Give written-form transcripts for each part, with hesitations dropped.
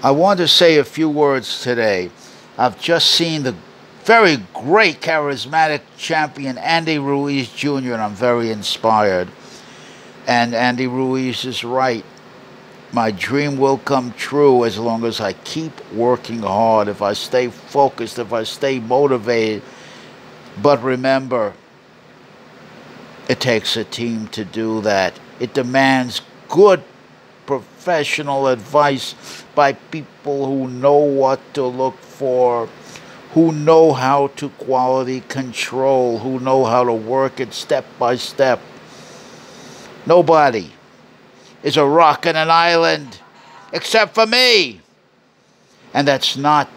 I want to say a few words today. I've just seen the very great charismatic champion Andy Ruiz Jr., and I'm very inspired. And Andy Ruiz is right. My dream will come true as long as I keep working hard, if I stay focused, if I stay motivated. But remember, it takes a team to do that. It demands good professional advice by people who know what to look for, who know how to quality control, who know how to work it step by step. Nobody is a rock and an island except for me. And that's not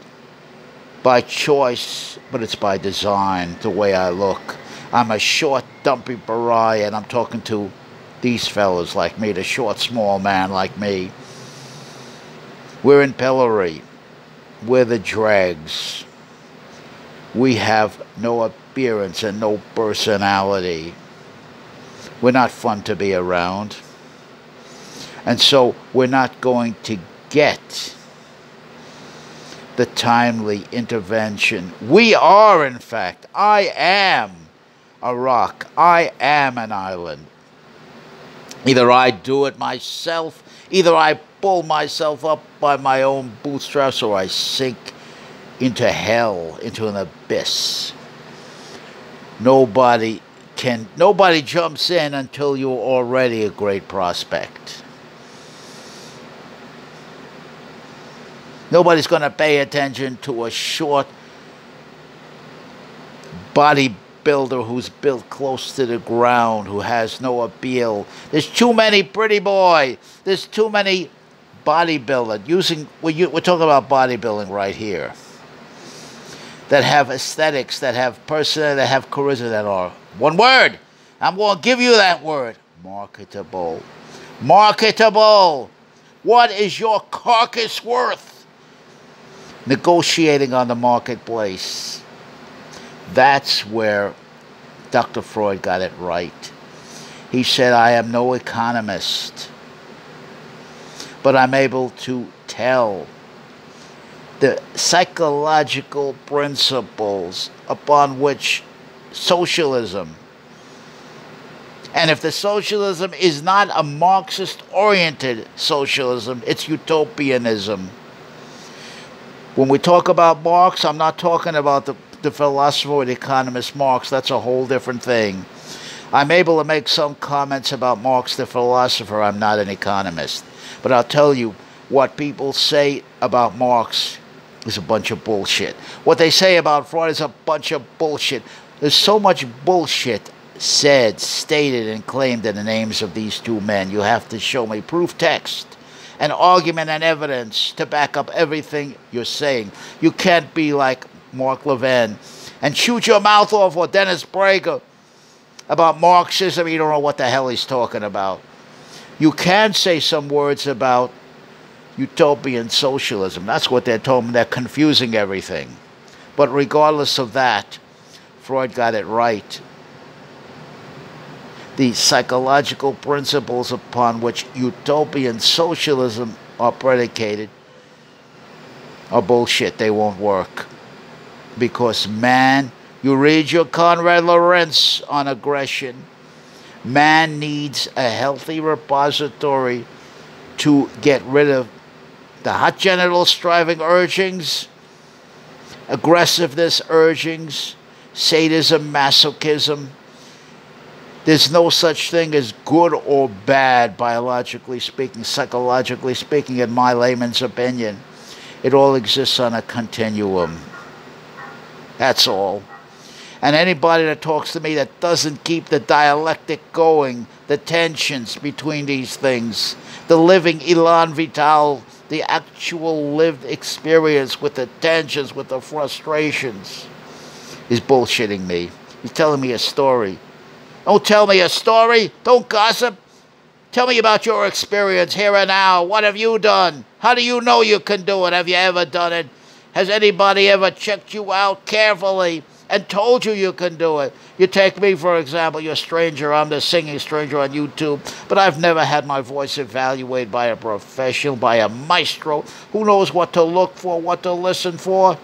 by choice, but it's by design, the way I look. I'm a short, dumpy pariah, and I'm talking to these fellas like me, the short, small man like me. We're in pillory. We're the dregs. We have no appearance and no personality. We're not fun to be around. And so we're not going to get the timely intervention. We are, in fact, I am a rock. I am an island. Either I do it myself, either I pull myself up by my own bootstraps, or I sink into hell, into an abyss. Nobody jumps in until you're already a great prospect. Nobody's going to pay attention to a short bodybuilder who's built close to the ground, who has no appeal. There's too many pretty boy. There's too many bodybuilders. We're talking about bodybuilding right here. That have aesthetics, that have personality, that have charisma, that are, one word, I'm going to give you that word, marketable. Marketable. What is your carcass worth? Negotiating on the marketplace. That's where Dr. Freud got it right. He said, I am no economist, but I'm able to tell the psychological principles upon which socialism, and if the socialism is not a Marxist-oriented socialism, it's utopianism. When we talk about Marx, I'm not talking about the philosopher or the economist Marx. That's a whole different thing. I'm able to make some comments about Marx, the philosopher. I'm not an economist. But I'll tell you, what people say about Marx is a bunch of bullshit. What they say about Freud is a bunch of bullshit. There's so much bullshit said, stated, and claimed in the names of these two men. You have to show me proof text and argument and evidence to back up everything you're saying. You can't be like Mark Levin and shoot your mouth off, or Dennis Prager, about Marxism. You don't know what the hell he's talking about. You can say some words about utopian socialism. That's what they're talking about. They're confusing everything. But regardless of that, Freud got it right. The psychological principles upon which utopian socialism are predicated are bullshit. They won't work. Because man, you read your Conrad Lorenz on aggression, man needs a healthy repository to get rid of the hot genital striving urgings, aggressiveness urgings, sadism, masochism. There's no such thing as good or bad, biologically speaking, psychologically speaking, in my layman's opinion. It all exists on a continuum. That's all. And anybody that talks to me that doesn't keep the dialectic going, the tensions between these things, the living elan vital, the actual lived experience with the tensions, with the frustrations, is bullshitting me. He's telling me a story. Don't tell me a story. Don't gossip. Tell me about your experience here and now. What have you done? How do you know you can do it? Have you ever done it? Has anybody ever checked you out carefully and told you can do it. You take me, for example, you're a stranger, I'm the singing stranger on YouTube, but I've never had my voice evaluated by a professional, by a maestro who knows what to look for, what to listen for.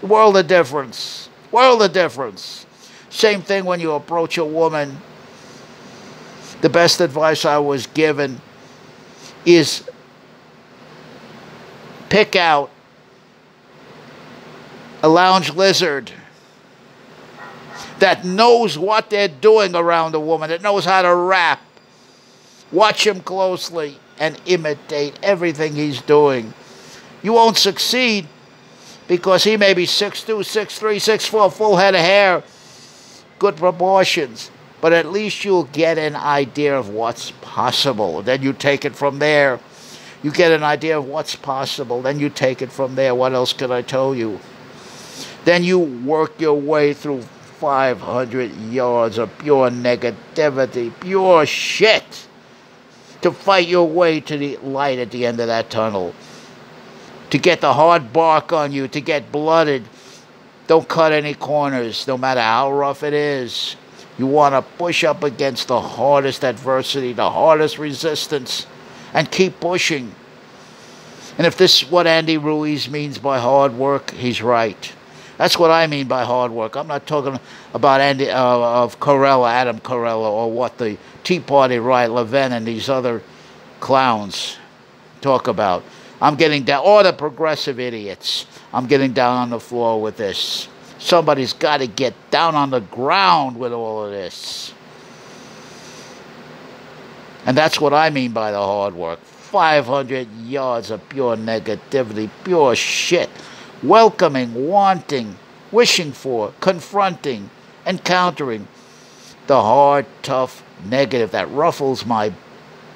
World of difference. World of difference. Same thing when you approach a woman. The best advice I was given is pick out a lounge lizard that knows what they're doing around a woman, that knows how to rap. Watch him closely and imitate everything he's doing. You won't succeed because he may be 6'2", 6'3", 6'4", full head of hair, good proportions. But at least you'll get an idea of what's possible. Then you take it from there. You get an idea of what's possible. Then you take it from there. What else can I tell you? Then you work your way through 500 yards of pure negativity, pure shit, to fight your way to the light at the end of that tunnel. To get the hard bark on you, to get blooded. Don't cut any corners, no matter how rough it is. You want to push up against the hardest adversity, the hardest resistance, and keep pushing. And if this is what Andy Ruiz means by hard work, he's right. That's what I mean by hard work. I'm not talking about Adam Carella, or what the Tea Party right, Levin and these other clowns talk about. I'm getting down, or the progressive idiots. I'm getting down on the floor with this. Somebody's got to get down on the ground with all of this. And that's what I mean by the hard work. 500 yards of pure negativity, pure shit. Welcoming, wanting, wishing for, confronting, encountering the hard, tough negative that ruffles my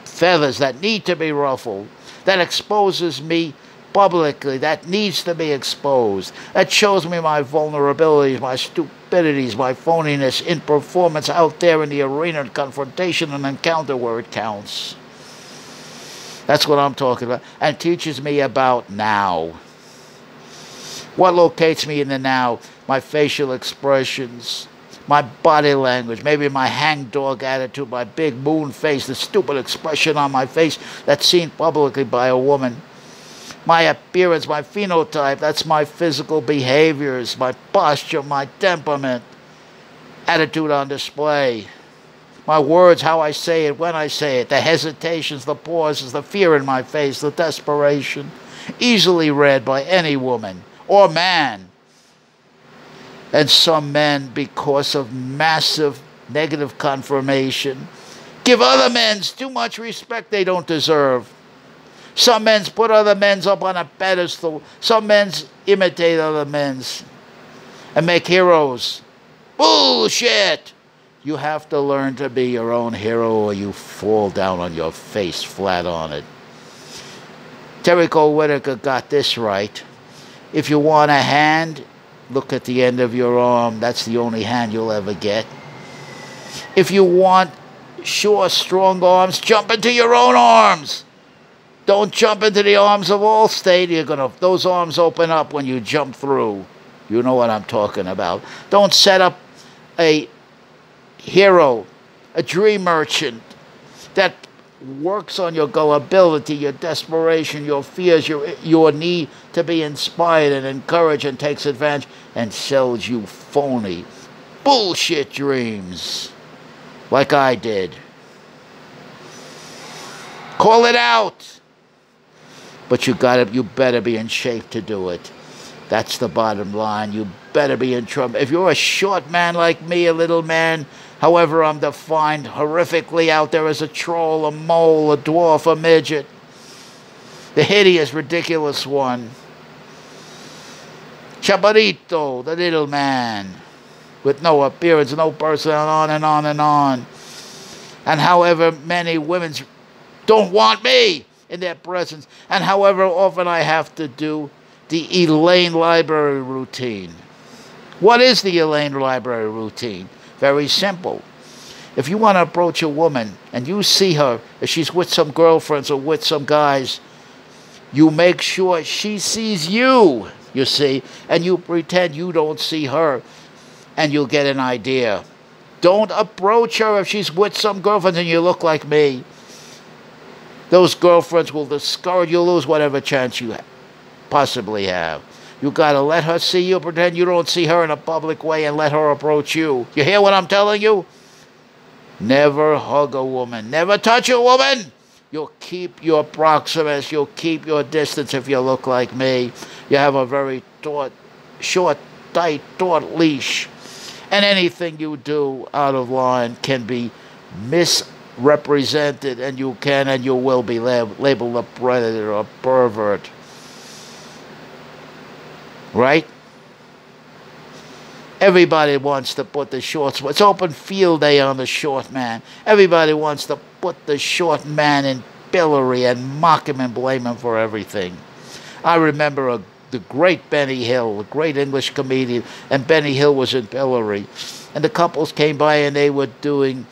feathers, that need to be ruffled, that exposes me publicly, that needs to be exposed, that shows me my vulnerabilities, my stupidities, my phoniness in performance out there in the arena of confrontation and encounter where it counts. That's what I'm talking about. And teaches me about now. What locates me in the now? My facial expressions, my body language, maybe my hangdog attitude, my big moon face, the stupid expression on my face that's seen publicly by a woman. My appearance, my phenotype, that's my physical behaviors, my posture, my temperament, attitude on display. My words, how I say it, when I say it, the hesitations, the pauses, the fear in my face, the desperation, easily read by any woman or man. And some men, because of massive negative confirmation, give other men too much respect they don't deserve. Some men put other men up on a pedestal. Some men imitate other men and make heroes. Bullshit! You have to learn to be your own hero or you fall down on your face flat on it. Terry Cole Whitaker got this right. If you want a hand, look at the end of your arm. That's the only hand you'll ever get. If you want sure, strong arms, jump into your own arms. Don't jump into the arms of Allstate. Those arms open up when you jump through. You know what I'm talking about. Don't set up a hero, a dream merchant that works on your gullibility, your desperation, your fears, your need to be inspired and encouraged, and takes advantage and sells you phony bullshit dreams like I did. Call it out. But you better be in shape to do it. That's the bottom line. You better be in trouble. If you're a short man like me, a little man, however I'm defined horrifically out there as a troll, a mole, a dwarf, a midget, the hideous, ridiculous one, Chaparrito, the little man, with no appearance, no person, and on and on and on. And however many women don't want me in their presence, and however often I have to do the Elaine Library routine. What is the Elaine Library routine? Very simple. If you want to approach a woman and you see her, if she's with some girlfriends or with some guys, you make sure she sees you, you see, and you pretend you don't see her. and you'll get an idea. Don't approach her if she's with some girlfriends and you look like me. Those girlfriends will discourage you, lose whatever chance you possibly have. You gotta let her see you, pretend you don't see her in a public way, and let her approach you. You hear what I'm telling you? Never hug a woman. Never touch a woman. You'll keep your proximus. You'll keep your distance if you look like me. You have a very short, tight, taut leash. And anything you do out of line can be misrepresented, and you can and you will be labeled a predator or a pervert. Right? Everybody wants to put the shorts. It's open field day on the short man. Everybody wants to put the short man in pillory and mock him and blame him for everything. I remember the great Benny Hill, the great English comedian, and Benny Hill was in pillory. And the couples came by and they were doing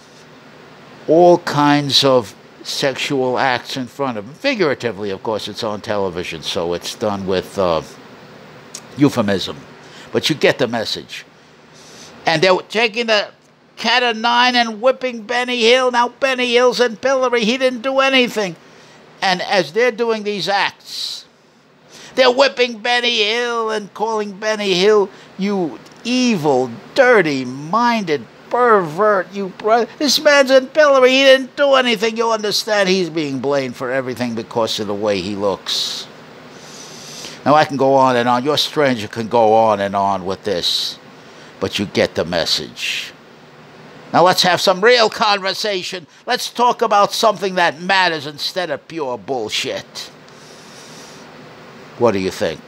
all kinds of sexual acts in front of him. Figuratively, of course, it's on television, so it's done with euphemism. But you get the message. And they were taking the cat o' nine and whipping Benny Hill. Now Benny Hill's in pillory. He didn't do anything. And as they're doing these acts, they're whipping Benny Hill and calling Benny Hill, you evil, dirty-minded pervert. This man's in pillory. He didn't do anything. You understand? He's being blamed for everything because of the way he looks. Now I can go on and on. Your stranger can go on and on with this. But you get the message. Now let's have some real conversation. Let's talk about something that matters instead of pure bullshit. What do you think?